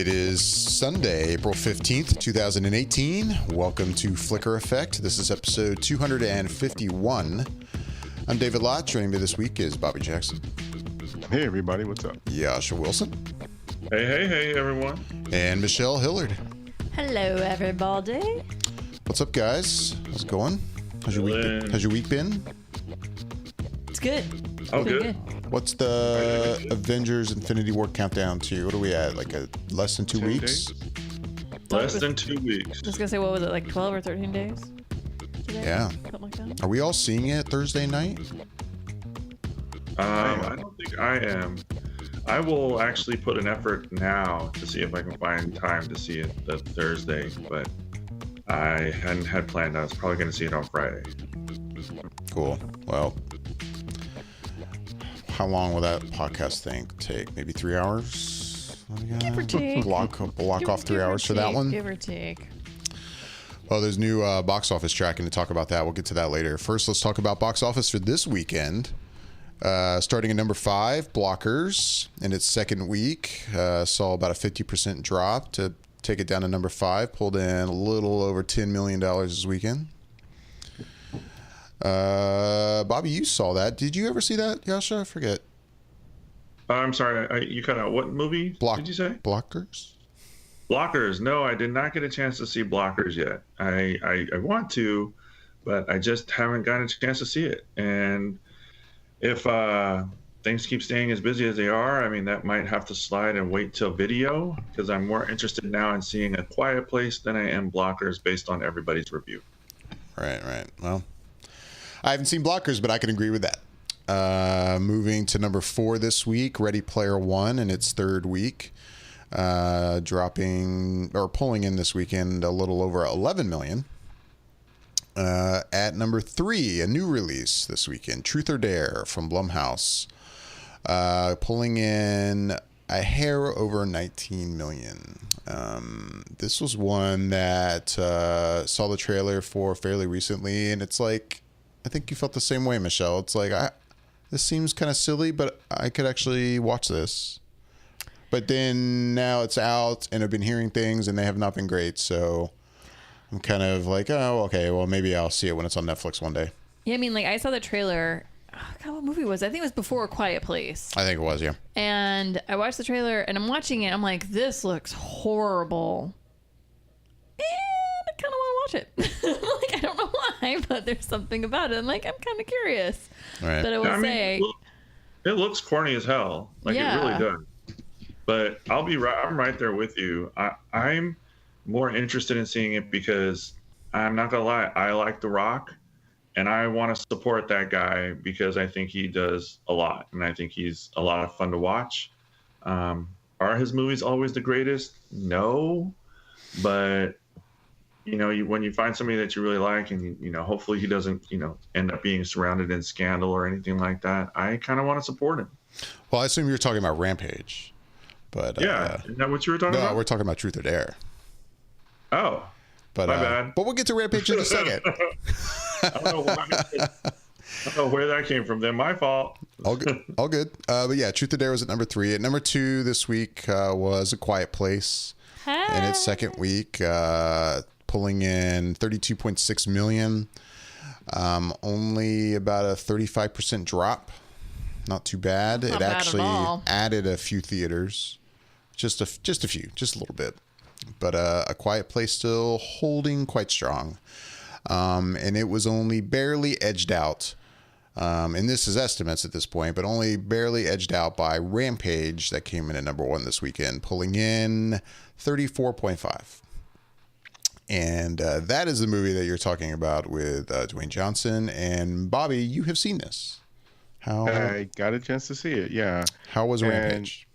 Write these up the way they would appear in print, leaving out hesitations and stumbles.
It is Sunday, April 15th, 2018. Welcome to Flicker Effect. This is episode 251. I'm David Lott. Joining me this week is Bobby Jackson. Hey, everybody. What's up? Yasha Wilson. Hey, everyone. And Michelle Hillard. Hello, everybody. What's up, guys? How's it going? How's your week been? It's good. Oh, good. What's the Avengers Infinity War countdown to? What are we at? Like less than 2 weeks? Days? Less than 2 weeks. I was going to say, what was it, like 12 or 13 days? Today? Yeah. Something like that. Are we all seeing it Thursday night? I don't think I am. I will actually put an effort now to see if I can find time to see it the Thursday, but I hadn't had planned. I was probably going to see it on Friday. Cool. Well, how long will that podcast thing take? Maybe 3 hours? Give or take. Block off 3 hours for that one? Give or take. Well, there's new box office tracking to talk about that. We'll get to that later. First, let's talk about box office for this weekend. Starting at number 5, Blockers, in its second week, saw about a 50% drop to take it down to number 5. Pulled in a little over $10 million this weekend. Bobby, you saw that. Did you ever see that, Yasha? I forget. I'm sorry, you cut out. What movie did you say? Blockers? Blockers. No, I did not get a chance to see Blockers yet. I want to, but I just haven't gotten a chance to see it. And if things keep staying as busy as they are, I mean, that might have to slide and wait till video, because I'm more interested now in seeing A Quiet Place than I am Blockers based on everybody's review. Right. Well, I haven't seen Blockers, but I can agree with that. Moving to number 4 this week, Ready Player One in its third week, dropping or pulling in this weekend a little over 11 million. At number 3, a new release this weekend, Truth or Dare from Blumhouse, pulling in a hair over 19 million. This was one that saw the trailer for fairly recently, and it's like, I think you felt the same way, Michelle. It's like, this seems kind of silly, but I could actually watch this. But then now it's out, and I've been hearing things, and they have not been great, so I'm kind of like, oh, okay, well, maybe I'll see it when it's on Netflix one day. Yeah, I mean, like, I saw the trailer. Oh, God, what movie was it? I think it was before A Quiet Place. I think it was, yeah. And I watched the trailer, and I'm watching it. I'm like, this looks horrible. And I kind of want to watch it. Like, I don't know why, but there's something about it. I'm like, I'm kind of curious. Right. But I will say, it looks corny as hell. Like, yeah. It really does. But I'm right there with you. I'm more interested in seeing it because I'm not gonna lie, I like The Rock, and I want to support that guy because I think he does a lot, and I think he's a lot of fun to watch. Are his movies always the greatest? No, but when you find somebody that you really like, and hopefully he doesn't end up being surrounded in scandal or anything like that, I kind of want to support him. Well, I assume you're talking about Rampage, but yeah, is that what you were talking about? No, we're talking about Truth or Dare. Oh, but my bad. But we'll get to Rampage in a second. I don't know where that came from. Then my fault. All good. But yeah, Truth or Dare was at number 3. At number 2 this week was A Quiet Place in its second week, pulling in 32.6 million. Only about a 35% drop. Not too bad. Not it bad actually at all. added a few theaters, just a few, just a little bit. But A Quiet Place still holding quite strong. And it was only barely edged out, and this is estimates at this point, but only barely edged out by Rampage that came in at number 1 this weekend, pulling in 34.5. And that is the movie that you're talking about with Dwayne Johnson. And Bobby, you have seen this. I got a chance to see it, yeah. How was Rampage?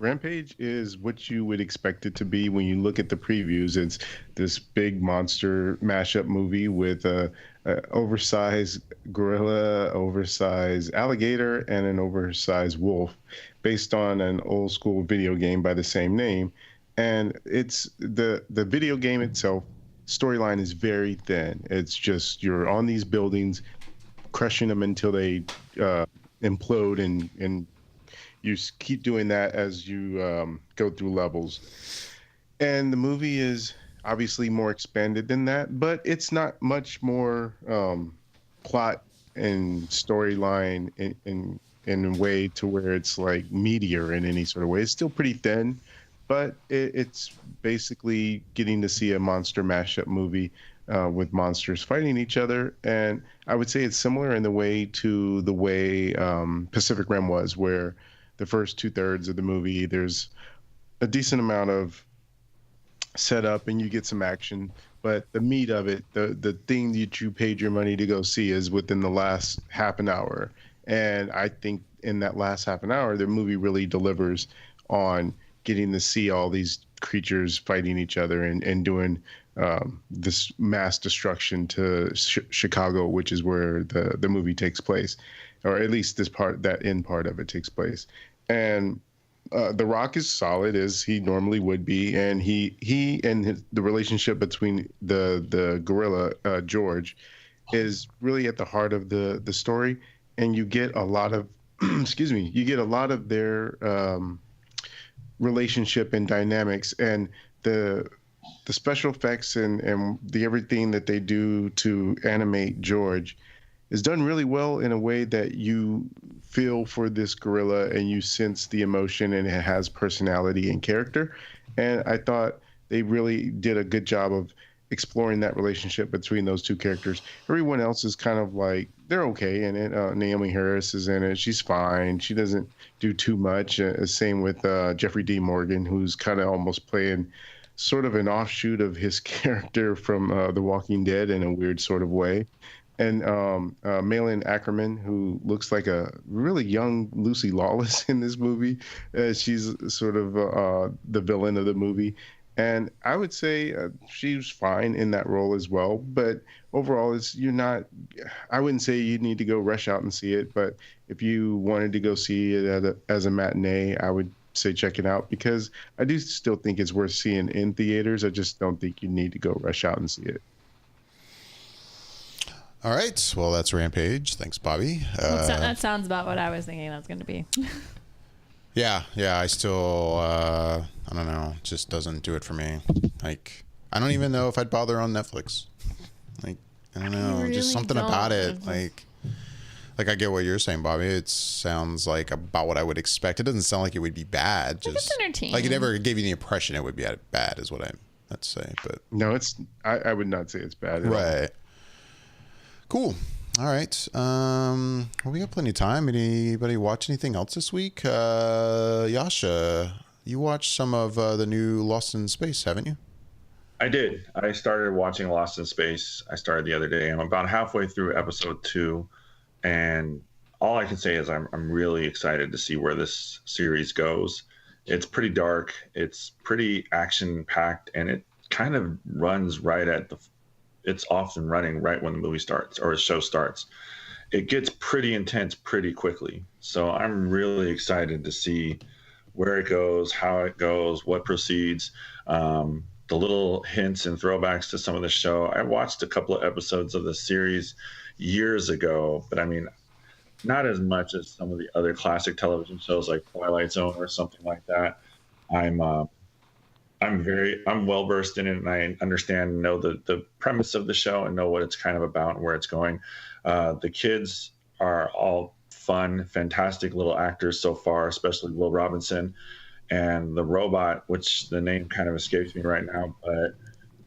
Rampage is what you would expect it to be when you look at the previews. It's this big monster mashup movie with a oversized gorilla, oversized alligator, and an oversized wolf, based on an old school video game by the same name. And it's the video game itself, storyline is very thin. It's just you're on these buildings, crushing them until they implode, and you keep doing that as you go through levels. And the movie is obviously more expanded than that, but it's not much more plot and storyline in a way to where it's like meatier in any sort of way. It's still pretty thin, but it's basically getting to see a monster mashup movie with monsters fighting each other. And I would say it's similar in the way Pacific Rim was, where the first 2/3 of the movie, there's a decent amount of set up and you get some action, but the meat of it, the thing that you paid your money to go see, is within the last half an hour. And I think in that last half an hour, the movie really delivers on getting to see all these creatures fighting each other and doing this mass destruction to Chicago, which is where the movie takes place, or at least that end part of it takes place. And The Rock is solid as he normally would be, and he and the relationship between the gorilla George is really at the heart of the story, and you get a lot of you get a lot of their relationship and dynamics, and the special effects and the everything that they do to animate George is done really well in a way that you feel for this gorilla and you sense the emotion, and it has personality and character. And I thought they really did a good job of exploring that relationship between those two characters. Everyone else is kind of like, they're okay in it. Naomi Harris is in it. She's fine. She doesn't do too much. Same with Jeffrey D. Morgan, who's kind of almost playing sort of an offshoot of his character from The Walking Dead in a weird sort of way. And Malin Ackerman, who looks like a really young Lucy Lawless in this movie. She's sort of the villain of the movie. And I would say she's fine in that role as well. But overall, I wouldn't say you need to go rush out and see it. But if you wanted to go see it as a matinee, I would say check it out, because I do still think it's worth seeing in theaters. I just don't think you need to go rush out and see it. All right. Well, that's Rampage. Thanks, Bobby. That sounds about what I was thinking that's going to be. Yeah. I still, I don't know. It just doesn't do it for me. Like, I don't even know if I'd bother on Netflix. Like, I don't know. Really just something don't. about it. Like I get what you're saying, Bobby. It sounds like about what I would expect. It doesn't sound like it would be bad. Just it's entertaining. Like, it never gave you the impression it would be bad, is what I'd say. But no, I would not say it's bad at all. Right. Cool. All right. Well, we got plenty of time. Anybody watch anything else this week? Yasha, you watched some of the new Lost in Space, haven't you? I did. I started watching Lost in Space. I started the other day. I'm about halfway through episode 2, and all I can say is I'm really excited to see where this series goes. It's pretty dark. It's pretty action-packed, and it kind of runs right at it's often running right when the movie starts or a show starts. It gets pretty intense pretty quickly. So I'm really excited to see where it goes, how it goes, what proceeds. The little hints and throwbacks to some of the show. I watched a couple of episodes of the series years ago, but I mean, not as much as some of the other classic television shows like Twilight Zone or something like that. I'm well versed in it, and I understand and know the premise of the show and know what it's kind of about and where it's going. The kids are all fun, fantastic little actors so far, especially Will Robinson, and the robot, which the name kind of escapes me right now, but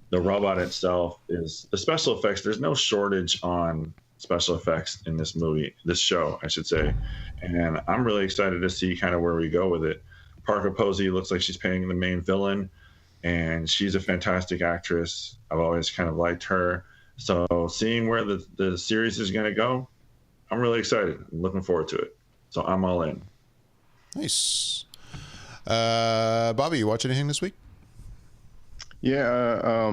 the robot itself is the special effects. There's no shortage on special effects in this show, I should say. And I'm really excited to see kind of where we go with it. Parker Posey looks like she's playing the main villain, and she's a fantastic actress. I've always kind of liked her. So seeing where the series is going to go, I'm really excited. I'm looking forward to it. So I'm all in. Nice. Bobby, you watch anything this week? Yeah,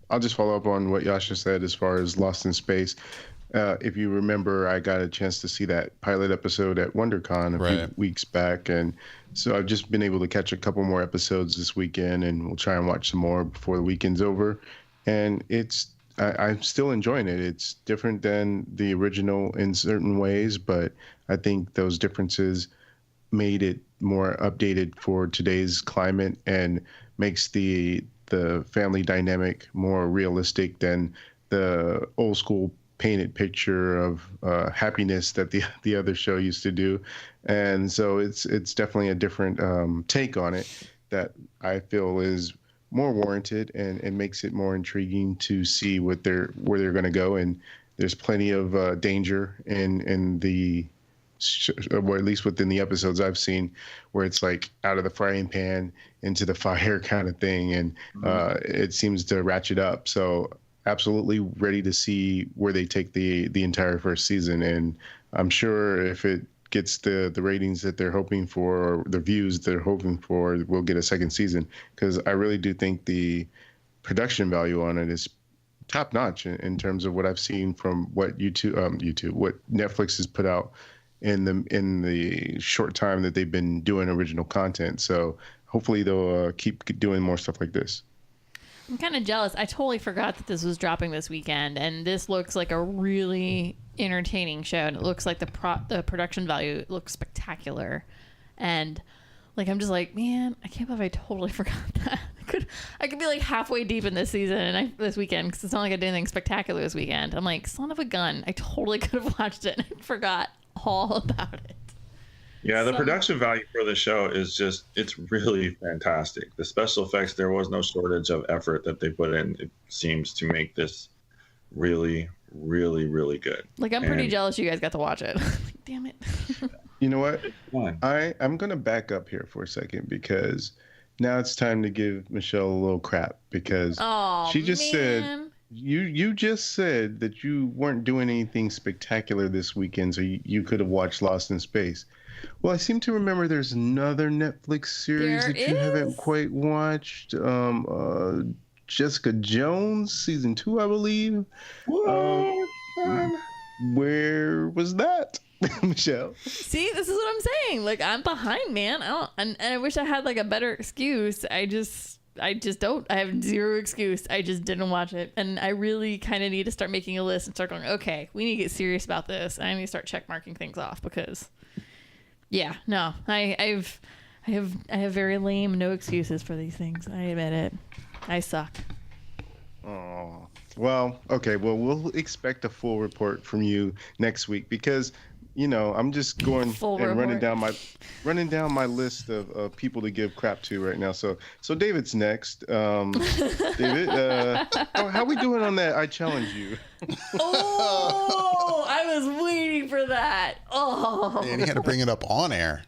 I'll just follow up on what Yasha said as far as Lost in Space. If you remember, I got a chance to see that pilot episode at WonderCon a few weeks back, and so I've just been able to catch a couple more episodes this weekend, and we'll try and watch some more before the weekend's over. And I'm still enjoying it. It's different than the original in certain ways, but I think those differences made it more updated for today's climate and makes the the family dynamic more realistic than the old school painted picture of happiness that the other show used to do. And so it's definitely a different take on it that I feel is more warranted and makes it more intriguing to see where they're going to go. And there's plenty of danger in the or at least within the episodes I've seen, where it's like out of the frying pan into the fire kind of thing, and it seems to ratchet up. So absolutely ready to see where they take the entire first season, and I'm sure if it gets the ratings that they're hoping for, or the views they're hoping for, we'll get a second season, because I really do think the production value on it is top notch in terms of what I've seen from what what Netflix has put out in the short time that they've been doing original content. So hopefully they'll keep doing more stuff like this. I'm kind of jealous. I totally forgot that this was dropping this weekend, and this looks like a really entertaining show, and it looks like the production value looks spectacular. And like, I'm just like, man, I can't believe I totally forgot that. I could be like halfway deep in this season and this weekend, because it's not like I did anything spectacular this weekend. I'm like, son of a gun, I totally could have watched it and I forgot all about it. Yeah, the production value for the show is it's really fantastic. The special effects, there was no shortage of effort that they put in. It seems to make this really, really, really good. Like, I'm pretty jealous you guys got to watch it. Like, damn it. You know what? I'm going to back up here for a second, because now it's time to give Michelle a little crap, because she just said, you just said that you weren't doing anything spectacular this weekend, so you could have watched Lost in Space. Well, I seem to remember there's another Netflix series you haven't quite watched. Jessica Jones, season 2, I believe. Where was that, Michelle? See, this is what I'm saying. Like, I'm behind, man. And I wish I had like a better excuse. I just don't. I have zero excuse. I just didn't watch it, and I really kind of need to start making a list and start going, okay, we need to get serious about this. I need to start check marking things off, because yeah, no, I have very lame no excuses for these things. I admit it. I suck. Oh, well, okay. Well, we'll expect a full report from you next week, because I'm just going and running down my list of people to give crap to right now. So David's next. David, how we doing on that? I challenge you. Oh, I was waiting for that. Oh, and he had to bring it up on air.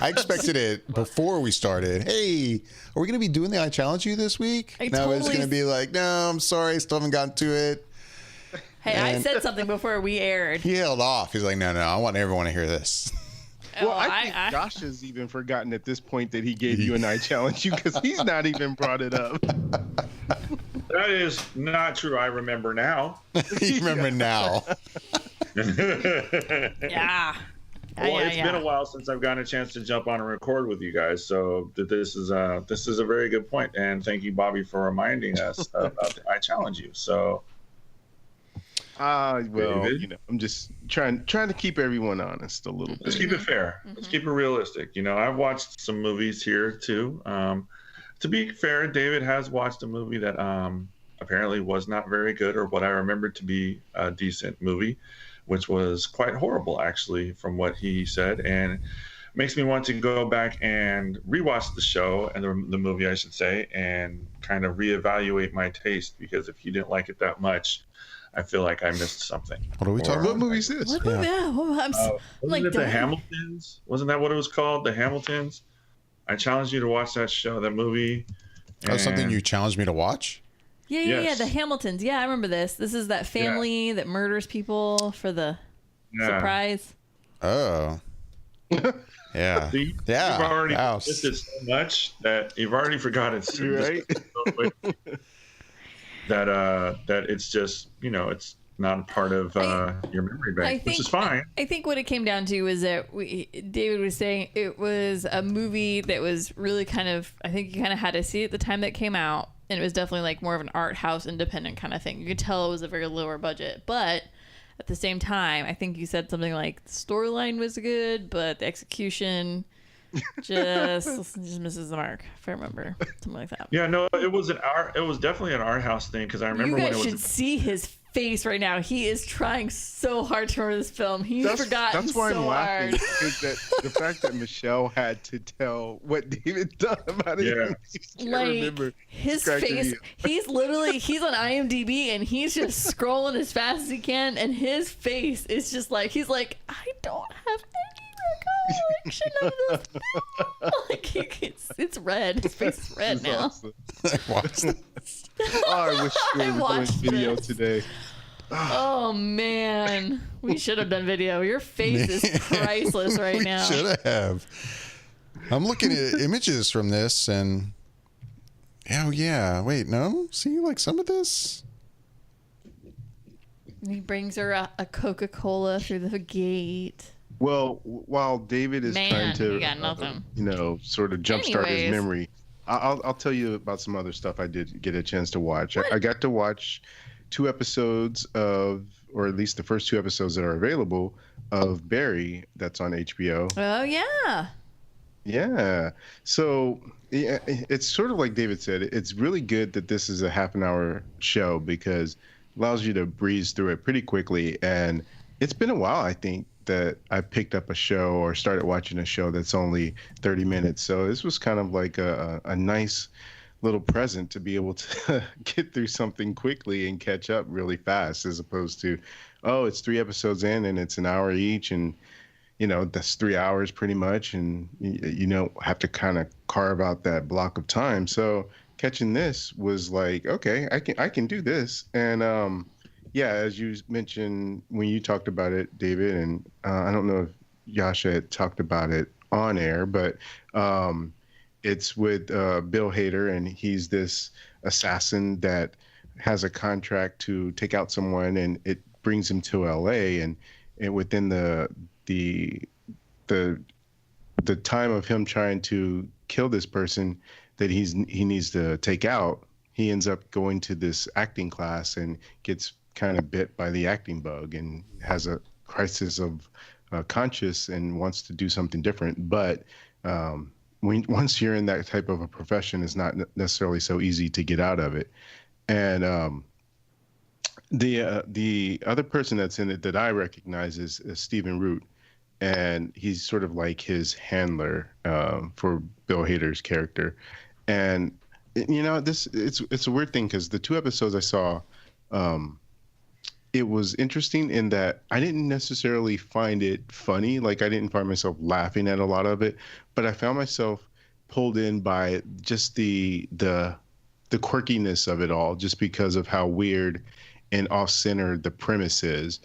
I expected it before we started. Hey, are we going to be doing the I challenge you this week? It's going to be like, no, I'm sorry, still haven't gotten to it. Hey, I said something before we aired. He held off. He's like, no, I want everyone to hear this. Well, I think Josh has even forgotten at this point that he gave you an I challenge you, because he's not even brought it up. That is not true. I remember now. You remember now. Yeah. Well, it's been a while since I've gotten a chance to jump on and record with you guys, so this is a very good point, and thank you, Bobby, for reminding us about the I challenge you. So, well, I'm just trying to keep everyone honest a little bit. Let's keep it fair. Mm-hmm. Let's keep it realistic. I've watched some movies here too. To be fair, David has watched a movie that apparently was not very good, or what I remembered to be a decent movie, which was quite horrible, actually, from what he said, and makes me want to go back and rewatch the show, and the movie, I should say, and kind of reevaluate my taste, because if he didn't like it that much, I feel like I missed something. What are we talking about? What movie is this? Wasn't it The Hamiltons? Wasn't that what it was called? The Hamiltons? I challenged you to watch that movie. That's something you challenged me to watch? Yeah, the Hamiltons. Yeah, I remember this. This is that family that murders people for the surprise. Oh. Yeah. See, you've already missed it so much that you've already forgotten right? that it's just, it's not a part of your memory bank, which is fine. I think what it came down to was that David was saying it was a movie that was really kind of, I think you kind of had to see it at the time that it came out. And it was definitely like more of an art house independent kind of thing. You could tell it was a very lower budget. But at the same time, I think you said something like the storyline was good, but the execution just misses the mark, if I remember, something like that. Yeah, no, it was definitely an art house thing because I remember You when guys it was. should see his face right now. He is trying so hard to remember this film. He's forgotten That's why so I'm laughing. hard. Is that the fact that Michelle had to tell what David done about it? Yeah. Can't Like remember. his Cracking face, me up. he's on IMDb and he's just scrolling as fast as he can, and his face is just like he's like, I don't have any recollection of this film. Like it's red. His face is red This is now. awesome. Watch this. Oh, I wish we I were doing watched video this. today. Oh man, we should have done video. Your face is priceless right We now. should have. I'm looking at images from this, and oh yeah, wait, no, see, like some of this. He brings her a Coca-Cola through the gate. Well, while David is Man, trying to, you got nothing. sort of jumpstart his Anyways. memory, I'll tell you about some other stuff I did get a chance to watch. I got to watch 2 episodes of, or at least the first 2 episodes that are available of Barry that's on HBO. Oh yeah. Yeah. So yeah, it's sort of like David said, it's really good that this is a half an hour show because it allows you to breeze through it pretty quickly. And it's been a while, I think, that I picked up a show or started watching a show that's only 30 minutes. So this was kind of like a nice little present to be able to get through something quickly and catch up really fast, as opposed to, oh, it's 3 episodes in and it's an hour each, and that's 3 hours pretty much, and you don't have to kind of carve out that block of time. So catching this was like, okay, I can do this. And yeah, as you mentioned when you talked about it, David, and I don't know if Yasha had talked about it on air, but it's with Bill Hader, and he's this assassin that has a contract to take out someone, and it brings him to LA, and within the time of him trying to kill this person that he needs to take out, he ends up going to this acting class and gets kind of bit by the acting bug and has a crisis of conscience and wants to do something different. But once you're in that type of a profession, it's not necessarily so easy to get out of it. And the other person that's in it that I recognize is Stephen Root, and he's sort of like his handler for Bill Hader's character. And it's a weird thing because the 2 episodes I saw, it was interesting in that I didn't necessarily find it funny. Like, I didn't find myself laughing at a lot of it, but I found myself pulled in by just the quirkiness of it all, just because of how weird and off-center the premise is.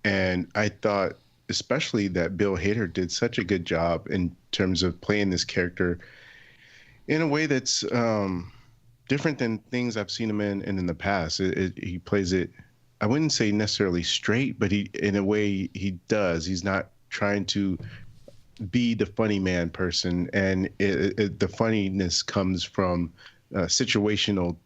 And I thought especially that Bill Hader did such a good job in terms of playing this character in a way that's different than things I've seen him in the past. He plays it, I wouldn't say necessarily straight, but in a way he does. He's not trying to be the funny man person, and the funniness comes from situational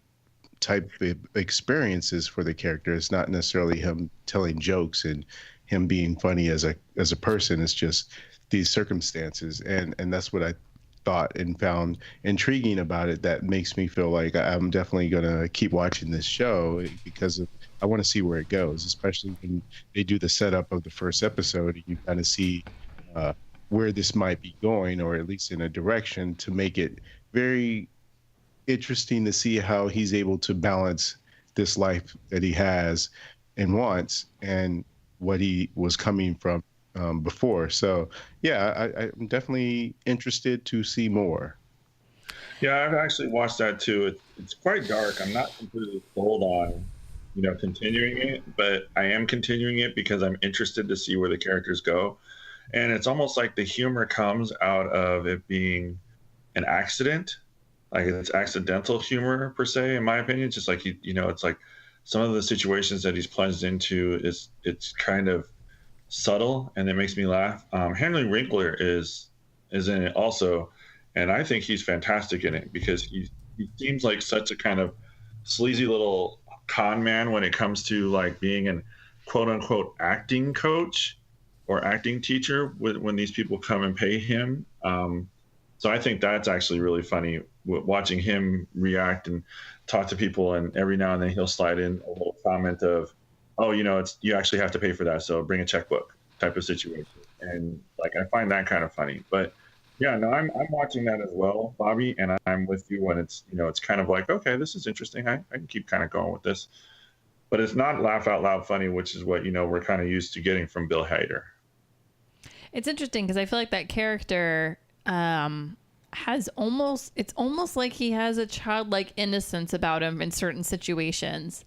type of experiences for the character. It's not necessarily him telling jokes and him being funny as a person. It's just these circumstances, and that's what I thought and found intriguing about it. That makes me feel like I'm definitely gonna keep watching this show because I want to see where it goes, especially when they do the setup of the first episode. You kind of see where this might be going, or at least in a direction to make it very interesting to see how he's able to balance this life that he has and wants and what he was coming from before. So yeah, I'm definitely interested to see more. Yeah, I've actually watched that too. It's quite dark. I'm not completely sold on, continuing it, but I am continuing it because I'm interested to see where the characters go. And it's almost like the humor comes out of it being an accident. Like, it's accidental humor per se, in my opinion. It's just like, it's like some of the situations that he's plunged into it's kind of subtle, and it makes me laugh. Henry Winkler is in it also, and I think he's fantastic in it because he seems like such a kind of sleazy little con man when it comes to like being an quote unquote acting coach or acting teacher when these people come and pay him. So I think that's actually really funny, watching him react and talk to people, and every now and then he'll slide in a little comment of, "Oh, it's you actually have to pay for that, so bring a checkbook," type of situation. And like I find that kind of funny. But yeah, no, I'm watching that as well, Bobby, and I'm with you when it's kind of like, okay, this is interesting. I can keep kind of going with this, but it's not laugh out loud funny, which is what we're kind of used to getting from Bill Hader. It's interesting because I feel like that character it's almost like he has a childlike innocence about him in certain situations,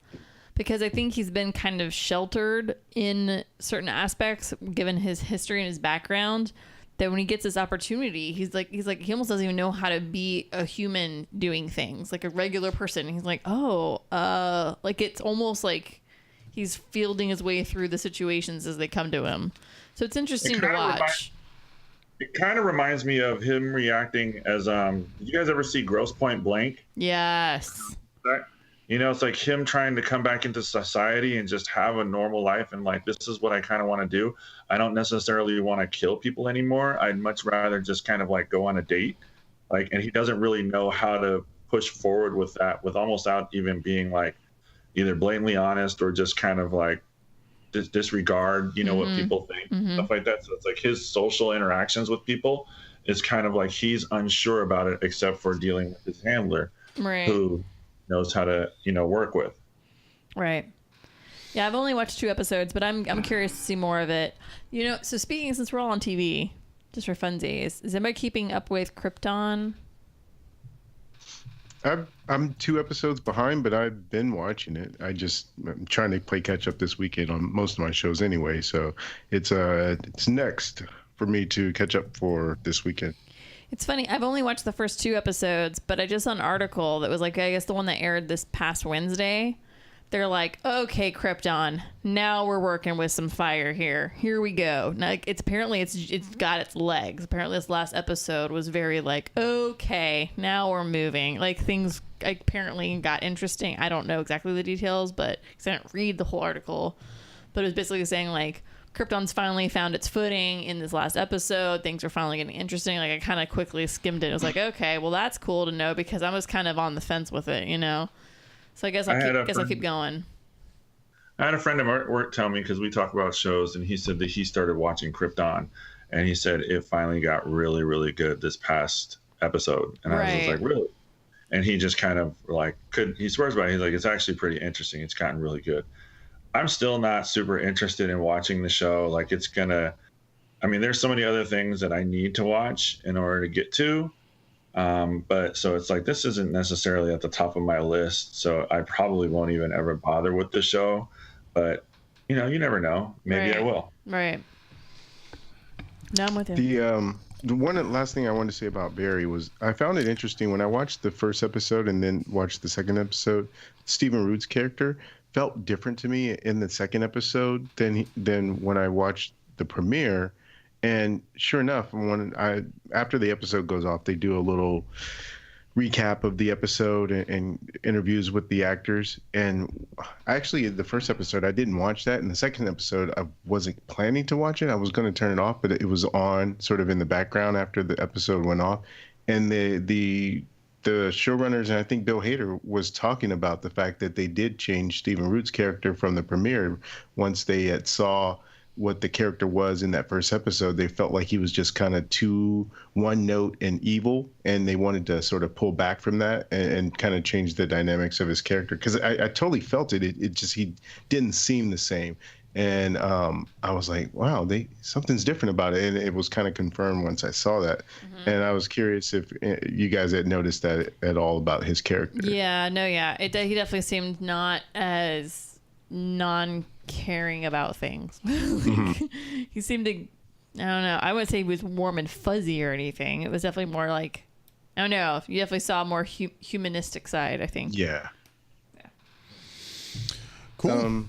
because I think he's been kind of sheltered in certain aspects given his history and his background, that when he gets this opportunity, he's like he almost doesn't even know how to be a human doing things like a regular person. He's like, like it's almost like he's fielding his way through the situations as they come to him. So it's interesting to watch. It kind of reminds me of him reacting as did you guys ever see Grosse Point Blank? Yes. It's like him trying to come back into society and just have a normal life, and like, this is what I kind of want to do. I don't necessarily want to kill people anymore. I'd much rather just kind of like go on a date. Like, and he doesn't really know how to push forward with that, with almost out even being like either blatantly honest or just kind of like disregard, what people think, stuff like that. So it's like his social interactions with people is kind of like he's unsure about it, except for dealing with his handler, right, who knows how to work with. Right. Yeah, I've only watched 2 episodes, but I'm curious to see more of it. So speaking, since we're all on TV, just for funsies, is anybody keeping up with Krypton? I'm 2 episodes behind, but I've been watching it. I'm trying to play catch up this weekend on most of my shows anyway, so it's next for me to catch up for this weekend. It's funny, I've only watched the first 2 episodes, but I just saw an article that was like, I guess the one that aired this past Wednesday. They're like, okay, Krypton, now we're working with some fire here. Here we go. Now, like, it's got its legs. Apparently this last episode was very like, okay, now we're moving. Like, things apparently got interesting. I don't know exactly the details, but because I didn't read the whole article. But it was basically saying like, Krypton's finally found its footing in this last episode. Things are finally getting interesting. Like, I kind of quickly skimmed it. I was like, okay, well, that's cool to know, because I was kind of on the fence with it, So I guess I'll keep going. I had a friend at work tell me, because we talk about shows, and he said that he started watching Krypton, and he said it finally got really, really good this past episode. And I was like, really? And he just kind of like he swears by it. He's like, it's actually pretty interesting. It's gotten really good. I'm still not super interested in watching the show. Like, there's so many other things that I need to watch in order to get to. But so it's like, this isn't necessarily at the top of my list, so I probably won't even ever bother with the show. But you never know. Maybe I will. Right. No, I'm with you. The last thing I wanted to say about Barry was I found it interesting when I watched the first episode and then watched the second episode. Stephen Root's character felt different to me in the second episode than when I watched the premiere. And sure enough, after the episode goes off, they do a little recap of the episode and interviews with the actors. And actually, the first episode, I didn't watch that. And the second episode, I wasn't planning to watch it. I was going to turn it off, but it was on sort of in the background after the episode went off. And the showrunners, and I think Bill Hader, was talking about the fact that they did change Stephen Root's character from the premiere. Once they had saw what the character was in that first episode, they felt like he was just kind of too one note and evil, and they wanted to sort of pull back from that and kind of change the dynamics of his character, because I totally felt it. It just, he didn't seem the same. And I was like, wow, something's different about it. And it was kind of confirmed once I saw that. Mm-hmm. And I was curious if you guys had noticed that at all about his character. Yeah, no, yeah. He definitely seemed not as non-caring about things. Mm-hmm. He seemed to, I don't know, I wouldn't say he was warm and fuzzy or anything. It was definitely more like, I don't know, you definitely saw a more humanistic side, I think. Yeah. Cool.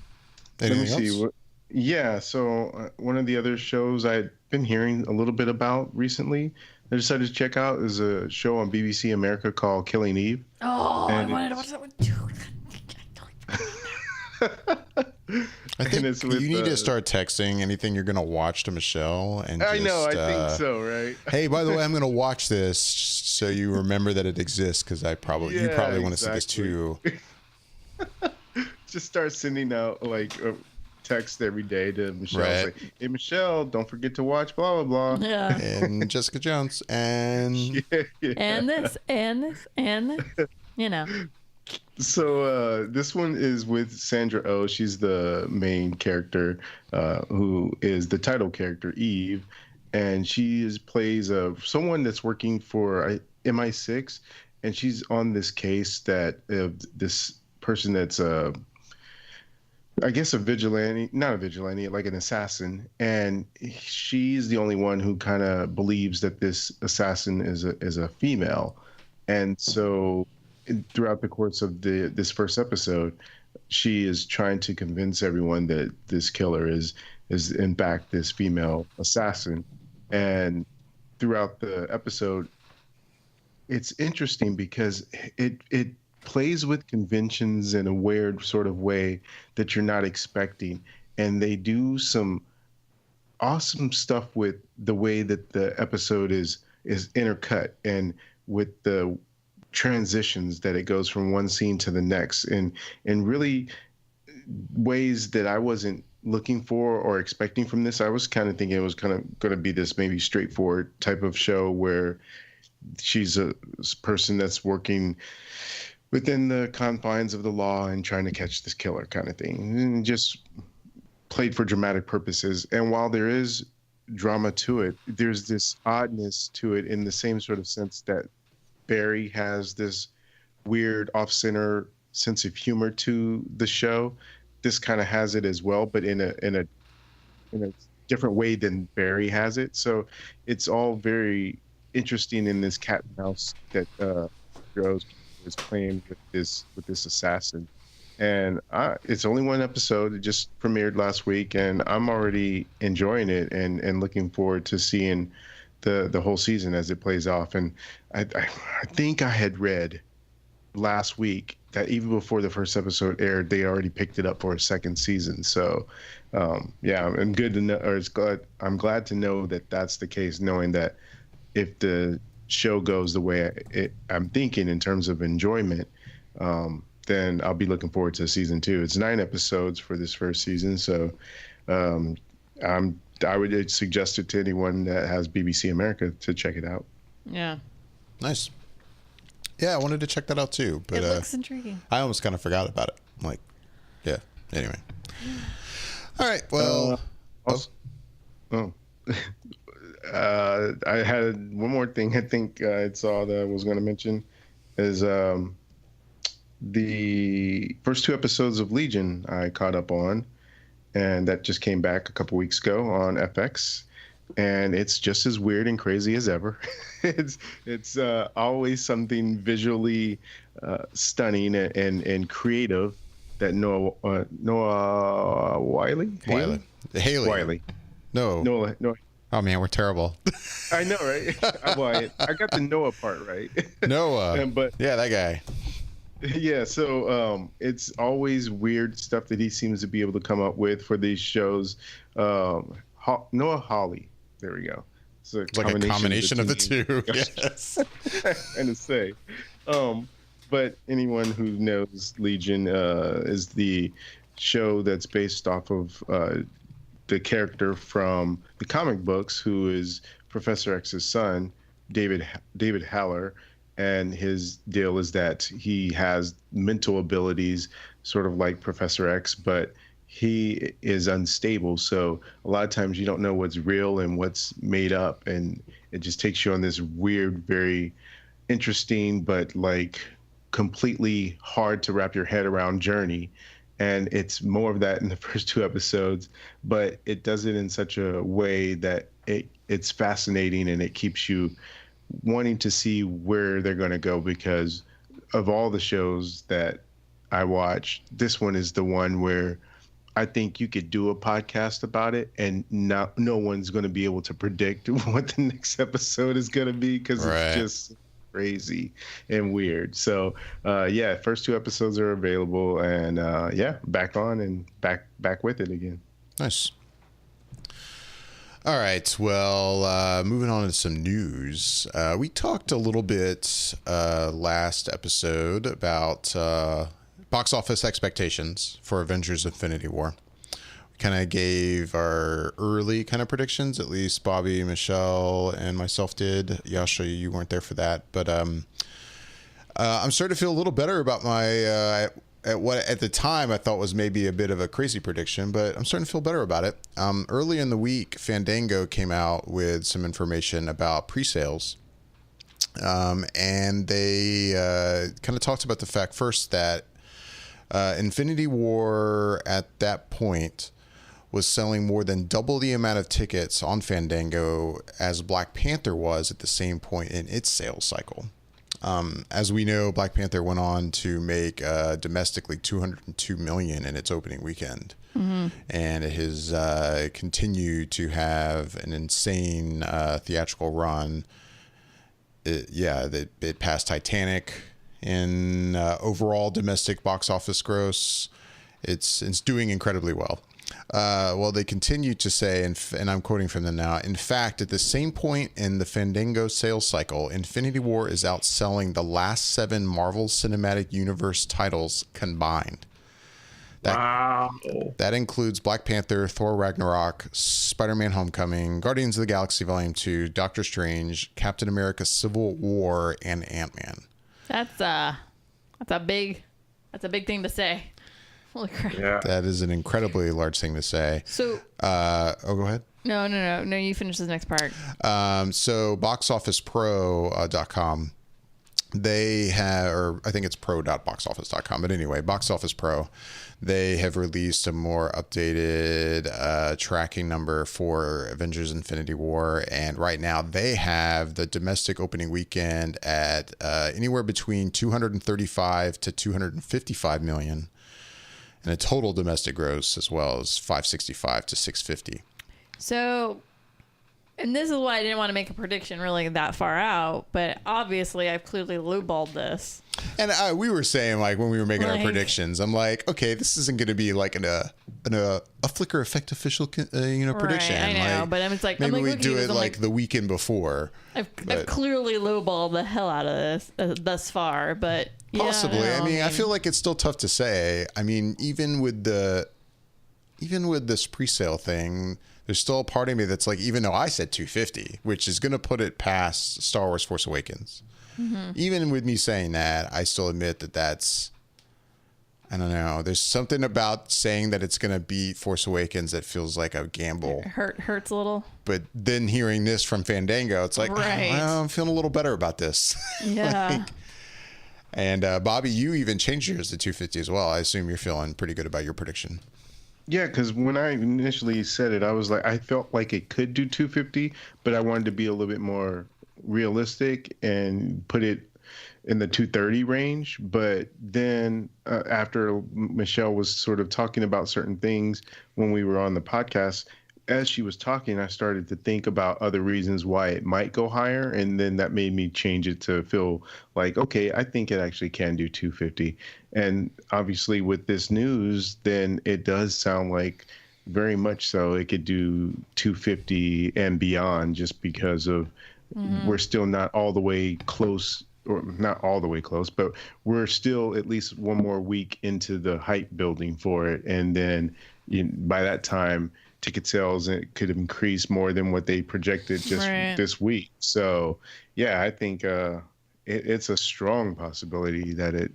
Let me see. Yeah, so one of the other shows I'd been hearing a little bit about recently, I decided to check out, is a show on BBC America called Killing Eve. Oh, I wanted to watch that one too. I think it's with, you need to start texting anything you're going to watch to Michelle. And I know, I think uh, so, right? hey, by the way, I'm going to watch this so you remember that it exists because you probably want to see this too. Just start sending out like a text every day to Michelle. Right. Say, hey, Michelle, don't forget to watch blah, blah, blah. Yeah. And Jessica Jones and Yeah. And this, and this, and this. You know. So this one is with Sandra Oh. She's the main character, who is the title character, Eve, and she plays someone that's working for MI6, and she's on this case that this person that's I guess a vigilante, not a vigilante, like an assassin, and she's the only one who kind of believes that this assassin is a female, and so throughout the course of this first episode, she is trying to convince everyone that this killer is in fact this female assassin. And throughout the episode, it's interesting because it plays with conventions in a weird sort of way that you're not expecting. And they do some awesome stuff with the way that the episode is intercut and with the transitions that it goes from one scene to the next and really ways that I wasn't looking for or expecting from this. I was kind of thinking it was kind of going to be this maybe straightforward type of show where she's a person that's working within the confines of the law and trying to catch this killer kind of thing, and just played for dramatic purposes. And while there is drama to it, there's this oddness to it in the same sort of sense that Barry has this weird off-center sense of humor to the show. This kind of has it as well, but in a different way than Barry has it. So it's all very interesting in this cat and mouse that Rose is playing with this assassin. And it's only one episode. It just premiered last week, and I'm already enjoying it and looking forward to seeing the whole season as it plays off. And I think I had read last week that even before the first episode aired, they already picked it up for a second season. So yeah, I'm good to know, or I'm glad to know that that's the case, knowing that if the show goes the way I'm thinking in terms of enjoyment, then I'll be looking forward to season 2. It's 9 episodes for this first season, so I would suggest it to anyone that has BBC America to check it out. Yeah. Nice. Yeah, I wanted to check that out too, but It looks intriguing. I almost kind of forgot about it. Like, yeah. Anyway. All right. Well. I had one more thing I think I saw that I was going to mention is the first 2 episodes of Legion I caught up on, and that just came back a couple weeks ago on FX, and it's just as weird and crazy as ever. It's always something visually stunning and creative that Noah Wiley. No. Oh man, we're terrible. I know, right? Well, I got the Noah part right. Noah. But yeah, that guy. Yeah, so it's always weird stuff that he seems to be able to come up with for these shows. Noah Hawley, there we go. It's like a combination of the two. Yes. And to say, but anyone who knows Legion is the show that's based off of the character from the comic books, who is Professor X's son, David Haller. And his deal is that he has mental abilities, sort of like Professor X, but he is unstable. So a lot of times you don't know what's real and what's made up. And it just takes you on this weird, very interesting, but like completely hard to wrap your head around journey. And it's more of that in the first 2 episodes, but it does it in such a way that it's fascinating and it keeps you wanting to see where they're going to go, because of all the shows that I watch, this one is the one where I think you could do a podcast about it and no one's going to be able to predict what the next episode is going to be, because It's just crazy and weird. So yeah, first 2 episodes are available, and yeah, back on and back with it again. Nice. All right. Well, moving on to some news. We talked a little bit last episode about box office expectations for Avengers: Infinity War. We kind of gave our early kind of predictions. At least Bobby, Michelle, and myself did. Yasha, you weren't there for that, but I'm starting to feel a little better about my at what at the time I thought was maybe a bit of a crazy prediction, but I'm starting to feel better about it. Early in the week, Fandango came out with some information about pre-sales. And they kind of talked about the fact first that Infinity War at that point was selling more than double the amount of tickets on Fandango as Black Panther was at the same point in its sales cycle. As we know, Black Panther went on to make domestically $202 million in its opening weekend. Mm-hmm. And it has continued to have an insane theatrical run. It passed Titanic in overall domestic box office gross. It's doing incredibly well. Well, they continue to say, and I'm quoting from them now, in fact, at the same point in the Fandango sales cycle, Infinity War is outselling the last 7 Marvel Cinematic Universe titles combined. Wow. That includes Black Panther, Thor Ragnarok, Spider-Man Homecoming, Guardians of the Galaxy Volume 2, Doctor Strange, Captain America Civil War, and Ant-Man. That's a big thing to say. Holy crap. Yeah. That is an incredibly large thing to say. So go ahead. No, you finish this next part. So boxofficepro.com, they have, or I think it's pro.boxoffice.com, but anyway, Box Office Pro, they have released a more updated tracking number for Avengers: Infinity War, and right now they have the domestic opening weekend at anywhere between 235 to 255 million, and a total domestic gross as well as 565 to 650. So, and this is why I didn't want to make a prediction really that far out, but obviously I've clearly lowballed this. And we were saying, like, when we were making our predictions, I'm like, okay, this isn't going to be like a Flickr Effect official, prediction. Right, I know, like, but it's like, maybe I'm we like, do it like the weekend before. I've clearly lowballed the hell out of this thus far, but yeah, possibly. I feel like it's still tough to say. I mean, even with this pre-sale thing, there's still a part of me that's like, even though I said 250, which is going to put it past Star Wars Force Awakens. Mm-hmm. Even with me saying that, I still admit that's, I don't know. There's something about saying that it's going to beat Force Awakens that feels like a gamble. Hurts a little. But then hearing this from Fandango, it's like, right. Well, I'm feeling a little better about this. Yeah. And Bobby, you even changed yours to 250 as well. I assume you're feeling pretty good about your prediction. Yeah, because when I initially said it, I was like, I felt like it could do 250, but I wanted to be a little bit more realistic and put it in the 230 range. But then after Michelle was sort of talking about certain things when we were on the podcast, as she was talking, I started to think about other reasons why it might go higher. And then that made me change it to feel like, okay, I think it actually can do 250. And obviously with this news, then it does sound like very much so it could do 250 and beyond, just because of we're still not all the way close, or not all the way close, but we're still at least one more week into the hype building for it. And then by that time, ticket sales could increase more than what they projected just this week. So, yeah, I think it's a strong possibility that it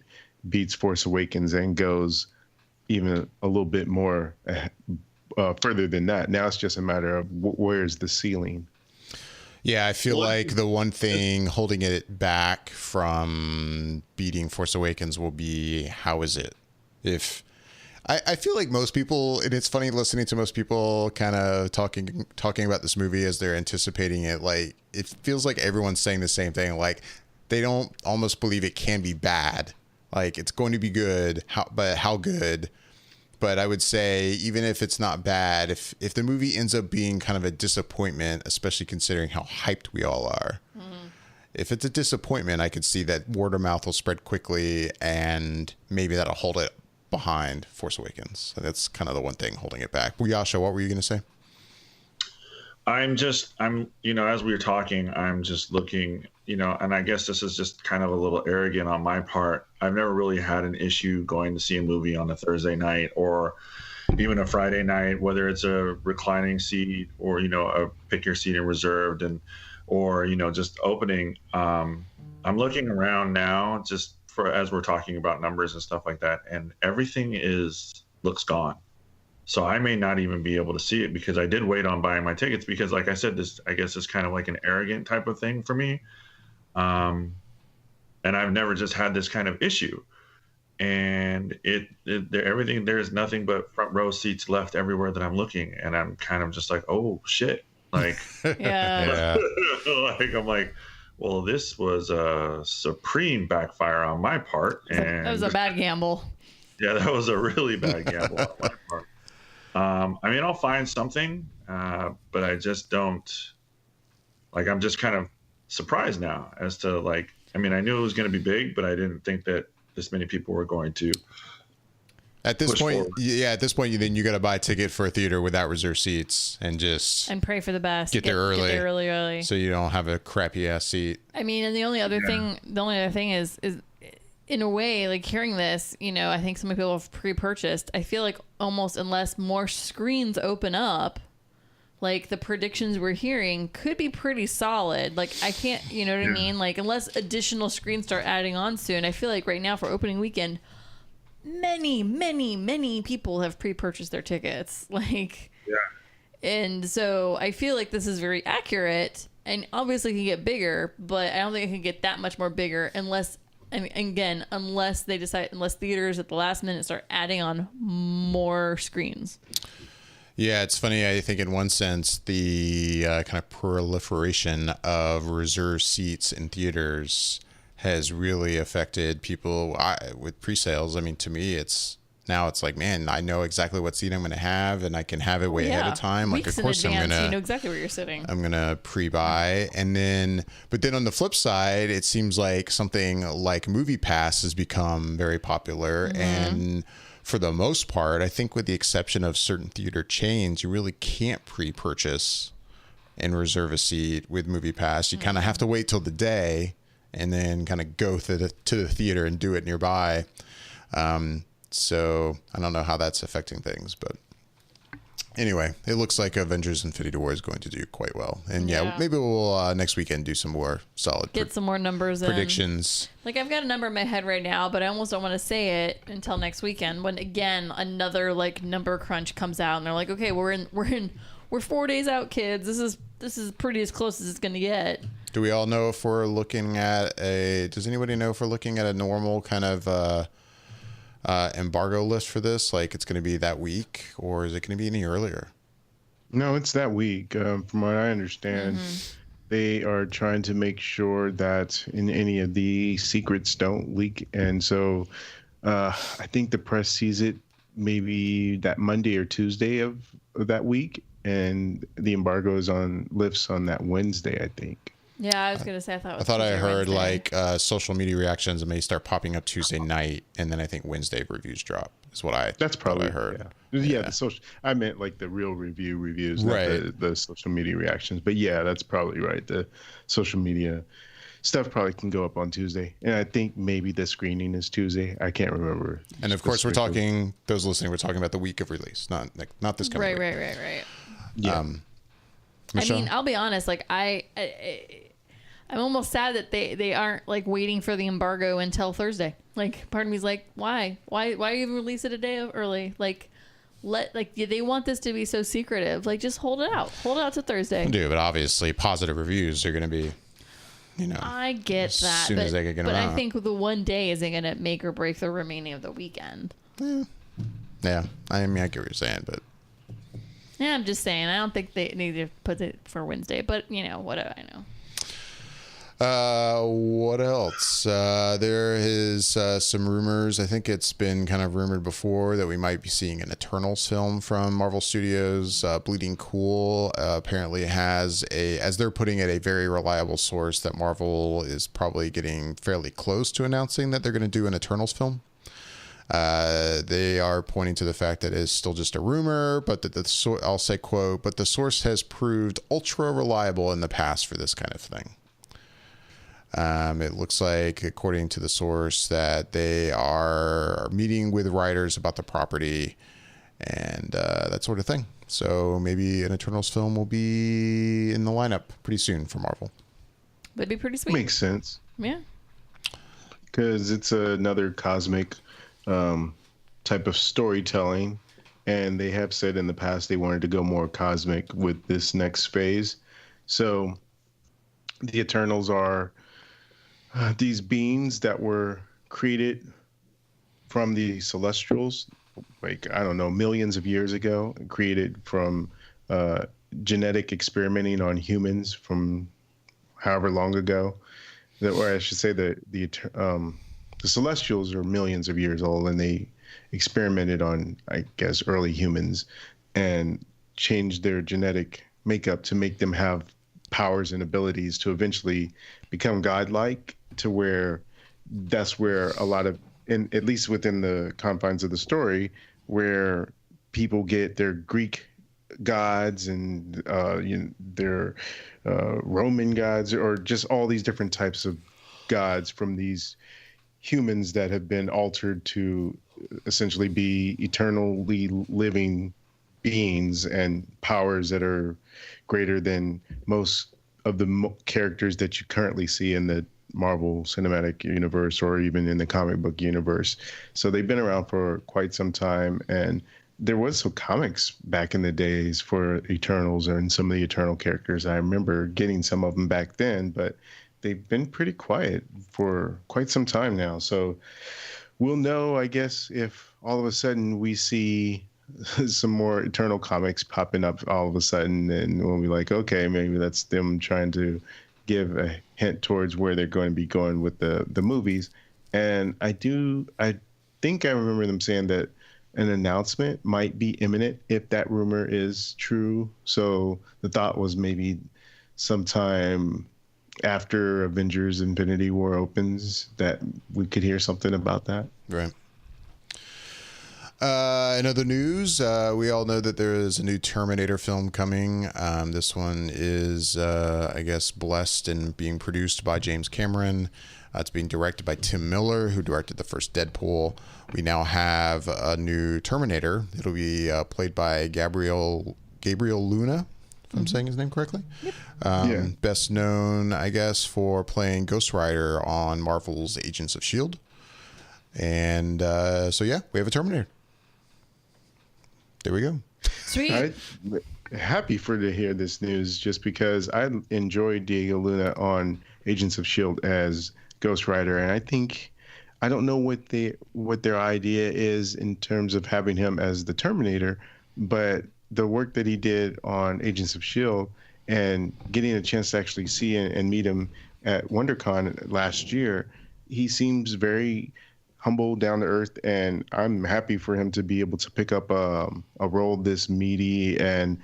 beats Force Awakens and goes even a little bit more further than that. Now it's just a matter of where's the ceiling. Yeah, I feel like the one thing holding it back from beating Force Awakens will be, how is it? I feel like most people, and it's funny listening to most people kind of talking about this movie as they're anticipating it. Like, it feels like everyone's saying the same thing. Like, they don't almost believe it can be bad. Like, it's going to be good, but how good? But I would say, even if it's not bad, if the movie ends up being kind of a disappointment, especially considering how hyped we all are, if it's a disappointment, I could see that word of mouth will spread quickly, and maybe that'll hold it behind Force Awakens. So that's kind of the one thing holding it back. Yasha, what were you going to say? I'm as we were talking, I'm just looking, and I guess this is just kind of a little arrogant on my part. I've never really had an issue going to see a movie on a Thursday night or even a Friday night, whether it's a reclining seat or, a pick your seat and reserved or just opening. I'm looking around now just as we're talking about numbers and stuff like that, and everything looks gone. So I may not even be able to see it because I did wait on buying my tickets because, like I said, I guess is kind of like an arrogant type of thing for me. And I've never just had this kind of issue. And everything, there's nothing but front row seats left everywhere that I'm looking. And I'm kind of just like, oh, shit. Like, Yeah. I'm like, well, this was a supreme backfire on my part. And That was a bad gamble. Yeah, that was a really bad gamble on my part. I'll find something, but I just don't. I'm just kind of surprised now as to I knew it was going to be big, but I didn't think that this many people were going to. At this point, forward. at this point, then you got to buy a ticket for a theater without reserved seats and pray for the best. Get there early. Get there really. So you don't have a crappy ass seat. And the only other thing is in a way, hearing this, I think some people have pre-purchased. I feel like almost unless more screens open up, the predictions we're hearing could be pretty solid. I can't, you know what I mean? Unless additional screens start adding on soon, I feel like right now for opening weekend, many people have pre-purchased their tickets. And so I feel like this is very accurate and obviously can get bigger, but I don't think it can get that much more bigger unless theaters at the last minute start adding on more screens. Yeah, it's funny. I think in one sense, the kind of proliferation of reserved seats in theaters has really affected people with pre-sales. To me, it's man, I know exactly what seat I'm going to have, and I can have it way ahead of time. Weeks of course, in advance, I'm gonna. You know exactly where you're sitting. I'm gonna pre-buy, but then on the flip side, it seems like something like Movie Pass has become very popular, and for the most part, I think with the exception of certain theater chains, you really can't pre-purchase and reserve a seat with Movie Pass. You kind of have to wait till the day and then kind of go to the theater and do it nearby. So I don't know how that's affecting things, but anyway, it looks like Avengers Infinity War is going to do quite well. And maybe we'll next weekend do some more solid some more numbers predictions. I've got a number in my head right now, but I almost don't want to say it until next weekend when again another number crunch comes out and they're like, okay, we're 4 days out, kids. This is pretty as close as it's going to get. Do we all know if we're looking at does anybody know if we're looking at a normal kind of embargo list for this? It's going to be that week, or is it going to be any earlier? No, it's that week. From what I understand, they are trying to make sure that any of the secrets don't leak. And so I think the press sees it maybe that Monday or Tuesday of that week. And the embargo lifts on that Wednesday, I think. Yeah, I was going to say, I thought I heard social media reactions may start popping up Tuesday night, and then I think Wednesday reviews drop is what that's probably what I heard. Yeah, the social. I meant the real reviews, right? Not the social media reactions. But yeah, that's probably right. The social media stuff probably can go up on Tuesday, and I think maybe the screening is Tuesday. I can't remember. And of course, we're talking those listening. We're talking about the week of release, not this coming week. Right. Yeah. I'll be honest. I'm almost sad that they aren't waiting for the embargo until Thursday. Part of me's why even release it a day early? They want this to be so secretive. Just hold it out to Thursday. Do, but obviously positive reviews are going to be, I get that. As soon as they get them out. I think the one day isn't going to make or break the remaining of the weekend. Yeah, I get what you're saying, but. Yeah, I'm just saying. I don't think they need to put it for Wednesday, but what do I know? What else? There is some rumors. I think it's been kind of rumored before that we might be seeing an Eternals film from Marvel Studios. Bleeding Cool apparently has as they're putting it, a very reliable source that Marvel is probably getting fairly close to announcing that they're going to do an Eternals film. They are pointing to the fact that it is still just a rumor, but that I'll say quote, but the source has proved ultra reliable in the past for this kind of thing. It looks like, according to the source, that they are meeting with writers about the property and that sort of thing. So maybe an Eternals film will be in the lineup pretty soon for Marvel. That'd be pretty sweet. Makes sense. Yeah. Because it's another cosmic type of storytelling. And they have said in the past they wanted to go more cosmic with this next phase. So the Eternals are these beings that were created from the Celestials, like, I don't know, millions of years ago, created from genetic experimenting on humans from however long ago. Or I should say the Celestials are millions of years old, and they experimented on, I guess, early humans and changed their genetic makeup to make them have powers and abilities to eventually become godlike, to where that's where a lot of, at least within the confines of the story, where people get their Greek gods and their Roman gods, or just all these different types of gods from these humans that have been altered to essentially be eternally living beings and powers that are greater than most of the characters that you currently see in the Marvel Cinematic Universe or even in the comic book universe. So they've been around for quite some time, and there was some comics back in the days for Eternals and some of the Eternal characters. I remember getting some of them back then, but they've been pretty quiet for quite some time now. So we'll know, I guess, if all of a sudden we see some more Eternal comics popping up all of a sudden, and we'll be like, okay, maybe that's them trying to give a hint towards where they're going to be going with the movies. And I think I remember them saying that an announcement might be imminent if that rumor is true. So the thought was maybe sometime after Avengers Infinity War opens that we could hear something about that. Right. In other news, we all know that there is a new Terminator film coming. This one is, I guess, blessed and being produced by James Cameron. It's being directed by Tim Miller, who directed the first Deadpool. We now have a new Terminator. It'll be played by Gabriel Luna, if I'm saying his name correctly. Yep. Best known, I guess, for playing Ghost Rider on Marvel's Agents of S.H.I.E.L.D. And so, yeah, we have a Terminator. There we go. Sweet. I'm happy to hear this news, just because I enjoyed Diego Luna on Agents of S.H.I.E.L.D. as Ghost Rider, and I don't know what their idea is in terms of having him as the Terminator, but the work that he did on Agents of S.H.I.E.L.D. and getting a chance to actually see and meet him at WonderCon last year, he seems very humble, down to earth, and I'm happy for him to be able to pick up a role this meaty and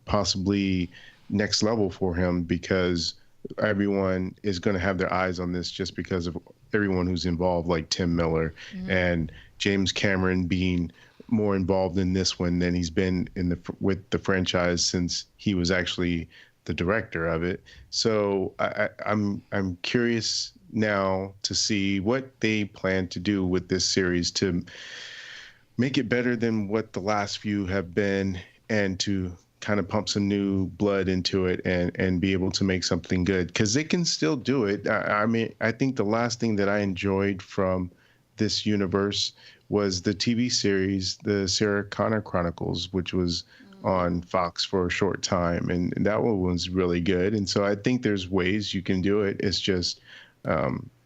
possibly next level for him, because everyone is going to have their eyes on this just because of everyone who's involved, like Tim Miller and James Cameron being more involved in this one than he's been with the franchise since he was actually the director of it. So I'm curious now to see what they plan to do with this series to make it better than what the last few have been, and to kind of pump some new blood into it and be able to make something good, because they can still do it. I mean, I think the last thing that I enjoyed from this universe was the TV series, the Sarah Connor Chronicles, which was on Fox for a short time, and that one was really good. And so I think there's ways you can do it. It's just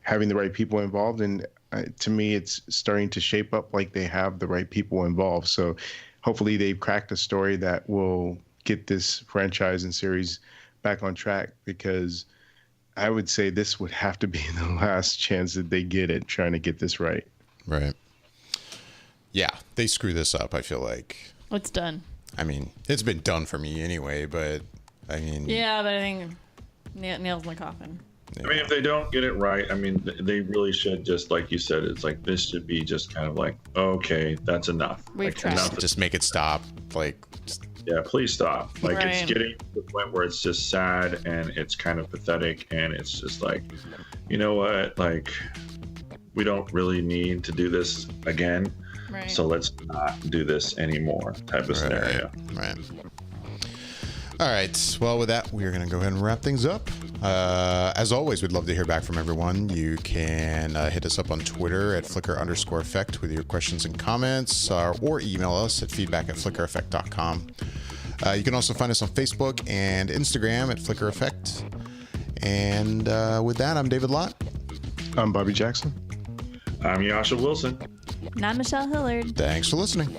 having the right people involved, and to me, it's starting to shape up like they have the right people involved. So hopefully they've cracked a story that will get this franchise and series back on track, because I would say this would have to be the last chance that they get at trying to get this right. Right. Yeah, they screw this up, I feel like. It's done. I mean, it's been done for me anyway, but I mean... Yeah, but I think nails in the coffin. I mean, if they don't get it right, I mean, they really should just, like you said, it's like this should be just kind of like, okay, that's enough. We've tried. Just make it stop. Like, yeah, please stop. Like, Right. it's getting to the point where it's just sad and it's kind of pathetic, and it's just like, you know what? Like, we don't really need to do this again. Right. So let's not do this anymore, type of scenario. Right. All right. Well, with that, we're going to go ahead and wrap things up. As always, we'd love to hear back from everyone. You can hit us up on Twitter at @flicker_effect with your questions and comments, or email us at feedback@flickereffect.com. You can also find us on Facebook and Instagram at flickereffect. And with that, I'm David Lott. I'm Bobby Jackson. I'm Yasha Wilson. And I'm Michelle Hillard. Thanks for listening.